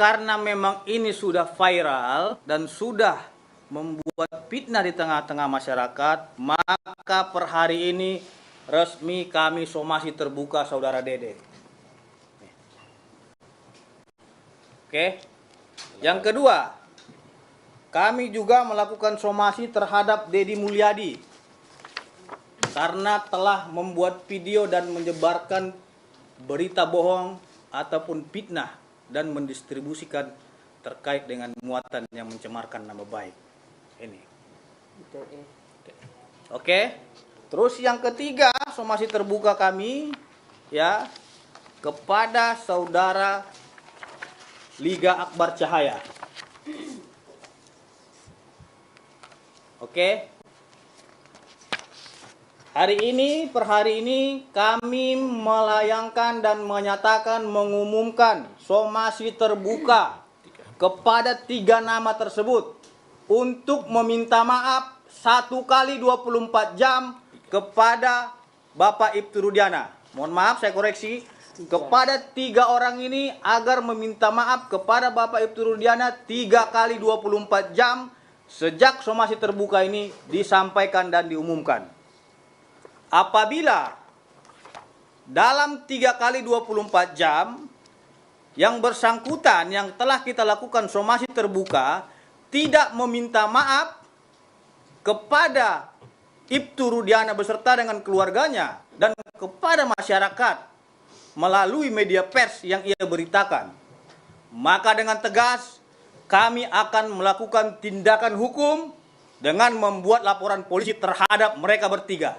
karena memang ini sudah viral dan sudah membuat fitnah di tengah-tengah masyarakat, maka per hari ini resmi kami somasi terbuka saudara Dede. Oke. Yang kedua, kami juga melakukan somasi terhadap Deddy Mulyadi karena telah membuat video dan menyebarkan berita bohong ataupun fitnah dan mendistribusikan terkait dengan muatan yang mencemarkan nama baik. Ini. Oke. Terus yang ketiga, somasi terbuka kami ya kepada saudara Liga Akbar Cahaya. Oke. Per hari ini kami melayangkan dan menyatakan mengumumkan somasi terbuka kepada 3 nama tersebut untuk meminta maaf 1 kali 24 jam kepada Bapak Ibtu Rudiana. Mohon maaf saya koreksi, kepada 3 orang ini agar meminta maaf kepada Bapak Ibtu Rudiana 3 kali 24 jam sejak somasi terbuka ini disampaikan dan diumumkan. Apabila dalam 3 kali 24 jam yang bersangkutan yang telah kita lakukan somasi terbuka tidak meminta maaf kepada Ibtu Rudiana beserta dengan keluarganya dan kepada masyarakat melalui media pers yang ia beritakan, maka dengan tegas kami akan melakukan tindakan hukum dengan membuat laporan polisi terhadap mereka bertiga.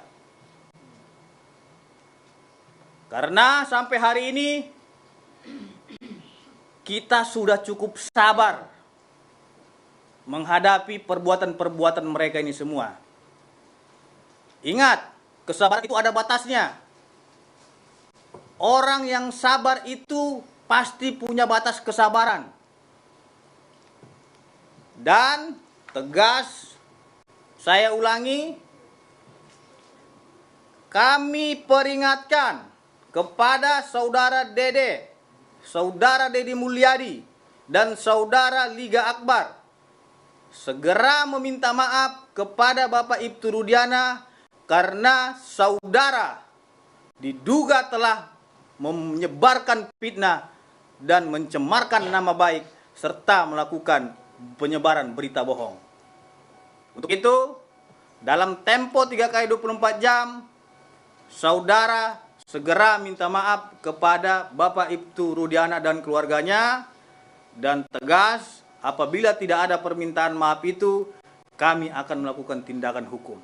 Karena sampai hari ini kita sudah cukup sabar menghadapi perbuatan-perbuatan mereka ini semua. Ingat, kesabaran itu ada batasnya. Orang yang sabar itu pasti punya batas kesabaran. Dan tegas, saya ulangi, kami peringatkan kepada saudara Dede, saudara Deddy Mulyadi, dan saudara Liga Akbar segera meminta maaf kepada Bapak Ibtu Rudiana karena saudara diduga telah menyebarkan fitnah dan mencemarkan nama baik serta melakukan penyebaran berita bohong. Untuk itu, dalam tempo 3 kali 24 jam, saudara segera minta maaf kepada Bapak Ibtu Rudiana dan keluarganya, dan tegas apabila tidak ada permintaan maaf itu, kami akan melakukan tindakan hukum.